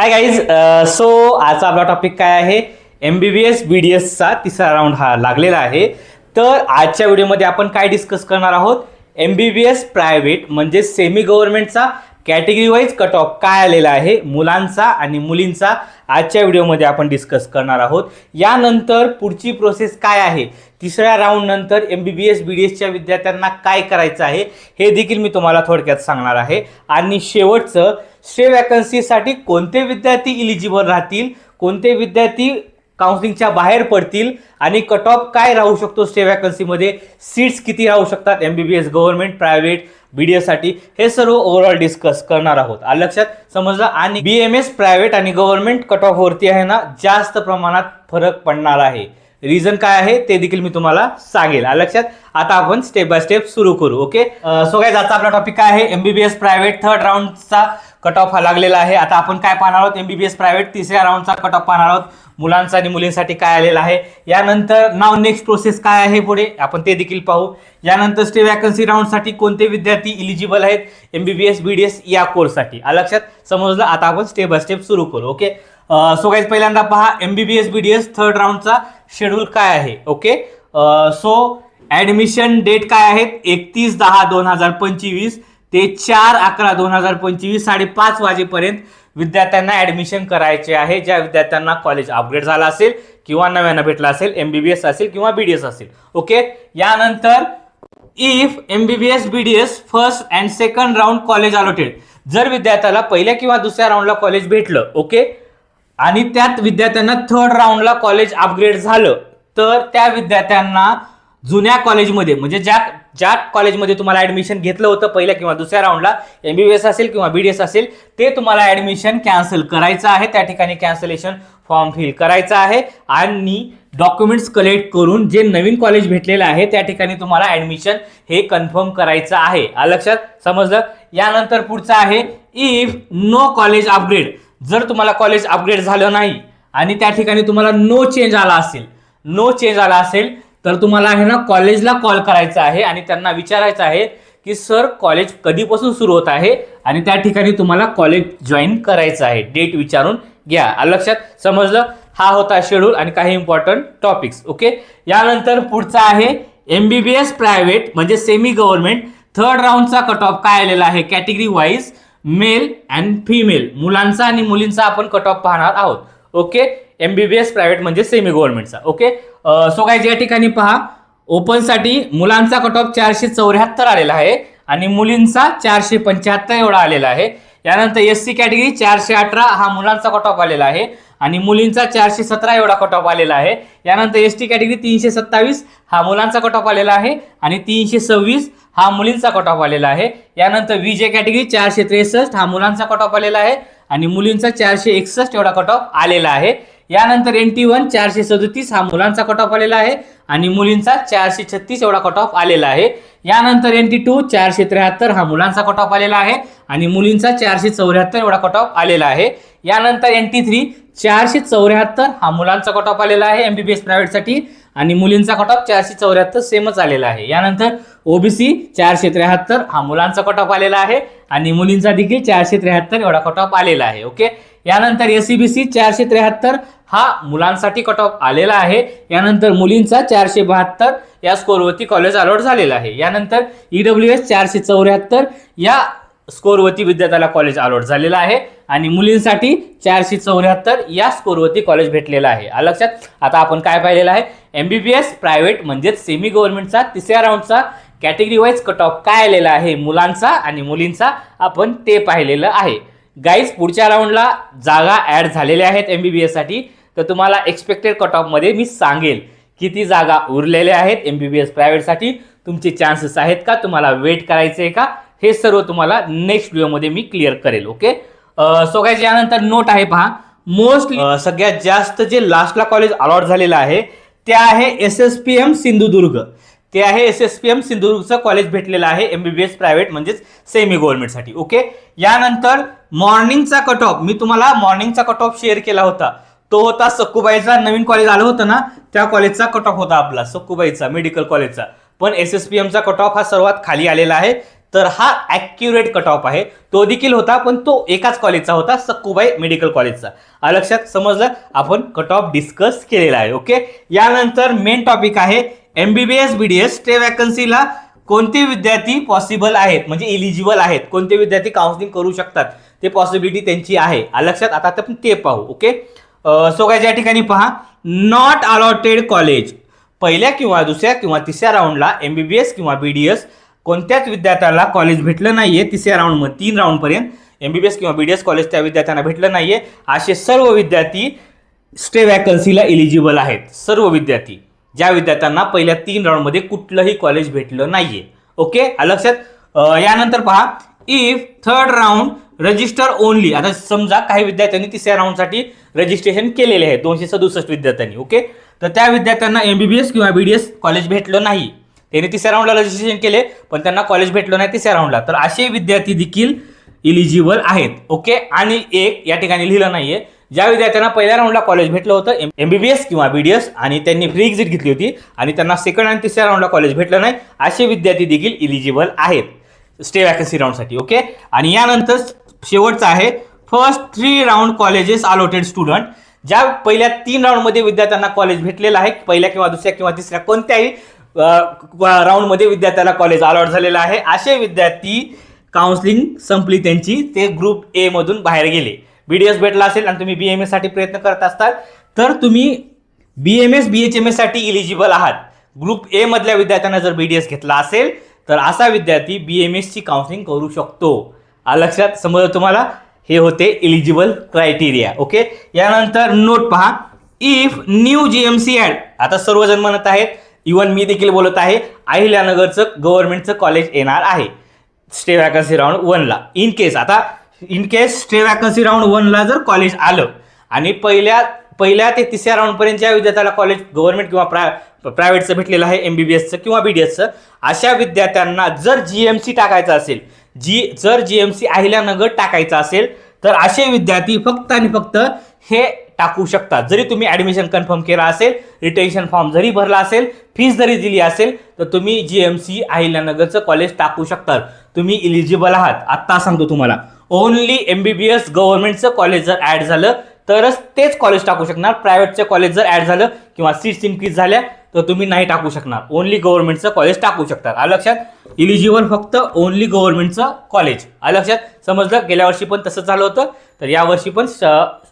Hi guys. So आजचा आपला topic काय आहे? MBBS BDSचा तिसरा राऊंड हा लागलेला आहे. तर आजच्या व्हिडिओमध्ये आपण काय डिस्कस करणार आहोत? MBBS प्रायव्हेट म्हणजे सेमी गव्हर्नमेंटचा कॅटेगरी वाईज कट ऑफ काय आलेला आहे मुलांचा आणि मुलींचा आजच्या व्हिडिओमध्ये आपण डिस्कस करणार आहोत. यानंतर पुढची प्रोसेस काय आहे, तिसऱ्या राऊंड नंतर MBBS BDSच्या विद्यार्थ्यांना काय करायचं आहे हे देखील मी तुम्हाला थोडक्यात सांगणार आहे. आणि शेवटचं स्टे वॅकन्सीसाठी कोणते विद्यार्थी इलिजिबल राहतील, कोणते विद्यार्थी काउन्सिलिंगच्या बाहेर पडतील आणि कट ऑफ काय राहू शकतो स्टे वॅकन्सीमध्ये, सीट्स किती राहू शकतात MBBS गव्हर्नमेंट प्रायव्हेट BDS साठी, हे सर्व ओव्हरऑल डिस्कस करणार आहोत. लक्षात समजलं. आणि BMS प्रायव्हेट आणि गव्हर्नमेंट कट ऑफ वरती आहे ना जास्त प्रमाणात फरक पडणार आहे. रिझन काय आहे ते देखील मी तुम्हाला सांगेल. लक्षात. आता आपण स्टेप बाय स्टेप सुरू करू. ओके. सो गाइस, आजचा आपला टॉपिक काय आहे? MBBS प्रायव्हेट थर्ड राऊंडचा कट ऑफ हा लागलेला आहे. आता आपण काय पाहणार आहोत? MBBS प्रायव्हेट तिसऱ्या राऊंडचा कट ऑफ पाहणार आहोत. मुलांचा आणि मुलींसाठी काय आलेला आहे. यानंतर नाव नेक्स्ट प्रोसेस काय आहे पुढे आपण ते देखील पाहू. यानंतर स्टे वॅकन्सी राऊंडसाठी कोणते विद्यार्थी इलिजिबल आहेत MBBS BDS या कोर्ससाठी. लक्षात समजलं. आता आपण स्टेप बाय स्टेप सुरू करू. ओके. सो गाइस, पहिल्यांदा पहा MBBS BDS थर्ड राऊंडचा शेड्यूल काय आहे. ओके. सो ऍडमिशन डेट काय आहेत? 31/10/2025 ते 4/11/2025 5:30 वाजेपर्यंत विद्यार्थ्यांना ऍडमिशन करायचे आहे. ज्या विद्यार्थ्यांना कॉलेज अपग्रेड झाला असेल किंवा नव्यानं भेटला असेल, MBBS असेल किंवा BDS असेल. ओके. यानंतर if MBBS BDS first and second round college allotted, जर विद्यार्थ्याला पहिल्या किंवा दुसऱ्या राऊंडला कॉलेज भेटलं, ओके, आणि त्यात विद्यार्थ्यांना थर्ड राऊंडला कॉलेज अपग्रेड झालं, तर त्या विद्यार्थ्यांना जुन्या कॉलेजमध्ये म्हणजे ज्या कॉलेजमध्ये तुम्हाला ऍडमिशन घेतलं होतं पहिल्या किंवा दुसऱ्या राऊंडला, MBBS असेल किंवा BDS असेल, ते तुम्हाला ऍडमिशन कॅन्सल करायचं आहे. त्या ठिकाणी कॅन्सलेशन फॉर्म फिल करायचा आहे आणि डॉक्युमेंट्स कलेक्ट करून जे नवीन कॉलेज भेटलेलं आहे त्या ठिकाणी तुम्हाला ऍडमिशन हे कन्फर्म करायचं आहे. लक्षात समजलं. यानंतर पुढचं आहे इफ नो कॉलेज अपग्रेड, जर तुम्हाला कॉलेज अपग्रेड झालं नाही आणि त्या ठिकाणी तुम्हाला नो चेंज आला असेल तर तुम्हाला आहे ना कॉलेजला कॉल करायचा आहे आणि त्यांना विचारायचं आहे की सर कॉलेज कधीपासून सुरू होत आहे आणि त्या ठिकाणी तुम्हाला कॉलेज जॉईन करायचं आहे. डेट विचारून घ्या. लक्षात समजलं. हा होता शेड्यूल आणि काही इम्पॉर्टंट टॉपिक्स. ओके. यानंतर पुढचा आहे MBBS प्रायव्हेट म्हणजे सेमी गव्हर्नमेंट थर्ड राऊंडचा कट ऑफ काय आलेला आहे category wise male and female, मुलांचा आणि मुलींचा आपण कट ऑफ पाहणार आहोत. ओके. MBBS प्रायव्हेट म्हणजे सेमी गव्हर्नमेंटचा. ओके. सो गाइस, या ठिकाणी पहा ओपन साठी मुलांचा कट ऑफ 474 आलेला आहे आणि मुलींचा 475 एवढा आलेला आहे. यानंतर SC कॅटेगरी 418 हा मुलांचा कट ऑफ आलेला आहे आणि मुलींचा 417 एवढा कट ऑफ आलेला आहे. यानंतर ST कॅटेगरी 327 हा मुलांचा कट ऑफ आलेला आहे आणि 326 हा मुलींचा कट ऑफ आलेला आहे. यानंतर VJ कॅटेगरी 463 हा मुलांचा कट ऑफ आलेला आहे आणि मुलींचा 461 एवढा कट ऑफ आलेला आहे. यानंतर NT1 437 हा मुलांचा कट ऑफ आलेला आहे आणि मुलींचा 436 एवढा कट ऑफ आलेला आहे. यानंतर NT2 473 हा मुलांचा कट ऑफ आलेला आहे आणि मुलींचा 474 एवढा कट ऑफ आलेला आहे. यानंतर NT3 474 हा मुलांचा कट ऑफ आलेला आहे MBBS प्रायव्हेटसाठी आणि मुलींचा कट ऑफ 474 सेमच आलेला आहे. यानंतर OBC 473 हा मुलांचा कट ऑफ आलेला आहे आणि मुलींचा देखील 473 एवढा कट ऑफ आलेला आहे. ओके. यानंतर SCBC 473 हा मुलांसाठी कट ऑफ आलेला आहे. यानंतर मुलींचा 472 या स्कोरवरती कॉलेज अलॉट झालेला आहे. यानंतर EWS 474 या स्कोरवरती विद्यार्थ्याला कॉलेज अलॉट झालेला आहे आणि मुलींसाठी 474 या स्कोरवरती कॉलेज भेटलेला आहे. लक्षात. आता आपण काय पाहिलेलं आहे MBBS प्रायव्हेट म्हणजेच सेमी गव्हर्नमेंटचा तिसऱ्या राऊंडचा कॅटेगरी वाईज कट ऑफ काय आलेला आहे मुलांचा आणि मुलींचा आपण ते पाहिलेलं आहे. गाईज, पुढच्या राऊंडला जागा ऍड झालेल्या आहेत MBBS साठी, तर तुम्हाला एक्सपेक्टेड कट ऑफ मध्ये मी सांगेल किती जागा उरलेल्या आहेत MBBS प्रायव्हेट साठी, तुमचे चान्सेस आहेत का, तुम्हाला वेट करायचे का, हे सर्व तुम्हाला नेक्स्ट व्हिडिओमध्ये मी क्लिअर करेल. ओके. सो गाईज, यानंतर नोट आहे पहा, मोस्टली सगळ्यात जास्त जे लास्टला कॉलेज अलॉट झालेलं आहे ते आहे SSPM सिंधुदुर्ग. ते आहे SSPM सिंधुदुर्गचं कॉलेज भेटलेलं आहे MBBS प्रायव्हेट म्हणजेच सेमी गव्हर्नमेंटसाठी. ओके. यानंतर मॉर्निंगचा कट ऑफ मी तुम्हाला मॉर्निंगचा कट ऑफ शेअर केला होता, तो होता सक्कुबाईचा नवीन कॉलेज आलं होतं ना त्या कॉलेजचा कट ऑफ होता आपला सक्कुबाईचा मेडिकल कॉलेजचा. पण SSPMचा कट ऑफ हा सर्वात खाली आलेला आहे तर हा ॲक्युरेट कट ऑफ आहे, तो देखील होता, पण तो एकाच कॉलेजचा होता, सक्कूबाई मेडिकल कॉलेजचा. लक्षात समजलं, आपण कट ऑफ डिस्कस केलेला आहे. ओके, यानंतर मेन टॉपिक आहे MBBS BDS स्टे वॅकन्सीला कोणते विद्यार्थी पॉसिबल आहेत, म्हणजे इलिजिबल आहेत, कोणते विद्यार्थी काउन्सिलिंग करू शकतात, ते पॉसिबिलिटी त्यांची आहे. लक्षात, आता आपण ते पाहू. ओके, सो काय या ठिकाणी पहा, नॉट अलॉटेड कॉलेज, पहिल्या किंवा दुसऱ्या किंवा तिसऱ्या राऊंडला MBBS किंवा BDS कोणत्याच विद्यार्थ्याला कॉलेज भेटलं नाहीये, तिसऱ्या राऊंडमध्ये 3 राऊंडपर्यंत MBBS किंवा BDS कॉलेज त्या विद्यार्थ्यांना भेटलं नाहीये, असे सर्व विद्यार्थी स्टे वॅकन्सीला इलिजिबल आहेत. सर्व विद्यार्थी, ज्या विद्यार्थ्यांना पहिल्या 3 राऊंडमध्ये कुठलंही कॉलेज भेटलं नाहीये. ओके, लक्षात. यानंतर पहा, if third round register only, आता समजा काही विद्यार्थ्यांनी तिसऱ्या राऊंडसाठी रजिस्ट्रेशन केलेले आहे, 267 विद्यार्थ्यांनी. ओके, तर त्या विद्यार्थ्यांना MBBS किंवा BDS कॉलेज भेटलं नाही, त्यांनी तिसऱ्या राऊंडला रजिस्ट्रेशन केले पण त्यांना कॉलेज भेटलं नाही तिसऱ्या राऊंडला, तर असे विद्यार्थी देखील इलिजिबल आहेत. ओके, आणि एक या ठिकाणी लिहिलं नाहीये, ज्या विद्यार्थ्यांना पहिल्या राऊंडला कॉलेज भेटलं होतं MBBS किंवा BDS आणि त्यांनी फ्री एक्झिट घेतली होती आणि त्यांना सेकंड आणि तिसऱ्या राऊंडला कॉलेज भेटलं नाही, असे विद्यार्थी देखील इलिजिबल आहेत स्टे वॅकन्सी राऊंडसाठी. ओके, आणि यानंतर शेवटचा आहे first 3 round colleges allotted student, ज्या पहिल्या 3 राऊंडमध्ये विद्यार्थ्यांना कॉलेज भेटलेलं आहे, पहिल्या किंवा दुसऱ्या किंवा तिसऱ्या कोणत्याही राऊंडमध्ये विद्यार्थ्याला कॉलेज अलॉट झालेलं आहे, असे विद्यार्थी काउन्सिलिंग संपली त्यांची, ते ग्रुप ए मधून बाहेर गेले. BDS भेटला असेल आणि तुम्ही BMS साठी प्रयत्न करत असताल तर तुम्ही BMS BHMS साठी इलिजिबल आहात. ग्रुप ए मधल्या विद्यार्थ्यांना जर BDS घेतला असेल तर असा विद्यार्थी BMS ची काउन्सिलिंग करू शकतो. लक्षात समजलं तुम्हाला, हे होते इलिजिबल क्रायटेरिया. ओके, यानंतर नोट पहा, इफ न्यू GMC ऍड, आता सर्वजण म्हणत आहेत, इव्हन मी देखील बोलत आहे, अहिल्यानगरचं गव्हर्नमेंटचं कॉलेज येणार आहे स्टे वॅकन्सी राऊंड 1ला. In case stay vacancy round 1ला जर कॉलेज आलं आणि पहिल्या ते तिसऱ्या राऊंडपर्यंत ज्या विद्यार्थ्याला कॉलेज गव्हर्नमेंट किंवा प्रायव्हेटचं भेटलेलं आहे MBBSचं किंवा BDSचं, अशा विद्यार्थ्यांना जर GMC टाकायचं असेल, जर GMC अहिल्यानगर टाकायचं असेल तर असे विद्यार्थी फक्त आणि फक्त हे टाकू शकतात. जरी तुम्ही ॲडमिशन कन्फर्म केला असेल, रिटेन्शन फॉर्म जरी भरला असेल, फीस जरी दिली असेल, तर तुम्ही GMC अहिल्यानगरचं कॉलेज टाकू शकतात. तुम्ही इलिजिबल आहात. आत्ता सांगतो तुम्हाला, ओनली MBBS गव्हर्नमेंटचं कॉलेज जर ॲड झालं तरच तेच कॉलेज टाकू शकणार. प्रायव्हेटचं कॉलेज जर ॲड झालं किंवा सीट्स इन्क्रीज झाल्या तर तुम्ही नाही टाकू शकणार. ओनली गव्हर्नमेंटचं कॉलेज टाकू शकतात. लक्षात, इलिजिबल फक्त ओनली गव्हर्नमेंटचं कॉलेज. लक्षात समजलं, गेल्या वर्षी पण तसंच झालं होतं, तर यावर्षी पण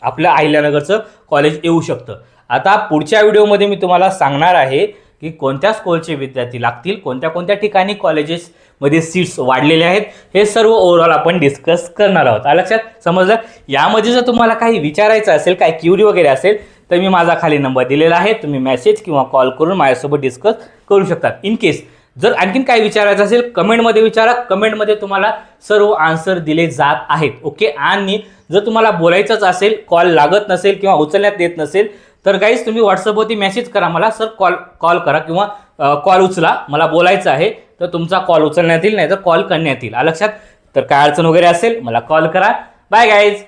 आपलं अहिल्यानगरचं कॉलेज येऊ शकतं. आता पुढच्या व्हिडिओमध्ये मी तुम्हाला सांगणार आहे की कोणत्या स्कूलचे विद्यार्थी लागतील, कोणत्या ठिकाणी कॉलेजेसमध्ये सीट्स वाढलेले आहेत, हे सर्व ओव्हरऑल आपण डिस्कस करणार आहोत. लक्षात समजलं. यामध्ये जर तुम्हाला काही विचारायचं असेल, काही क्युरी वगैरे असेल, तर मी माझा खाली नंबर दिलेला आहे, तुम्ही मेसेज किंवा कॉल करून माझ्यासोबत डिस्कस करू शकता. इन केस जर आणखीन काही विचारायचं असेल कमेंटमध्ये विचारा, कमेंटमध्ये तुम्हाला सर्व आन्सर दिले जात आहेत. ओके, आणि जर तुम्हाला बोलायचंच असेल, कॉल लागत नसेल किंवा उचलण्यात येत नसेल, तर गाईज तुम्ही व्हॉट्सअपवरती मेसेज करा मला, सर कॉल करा किंवा कॉल उचला, मला बोलायचं आहे, तर तुमचा कॉल उचलण्यात येईल, नाही तर कॉल करण्यात येईल. लक्षात. तर काय अडचण वगैरे असेल मला कॉल करा. Bye guys.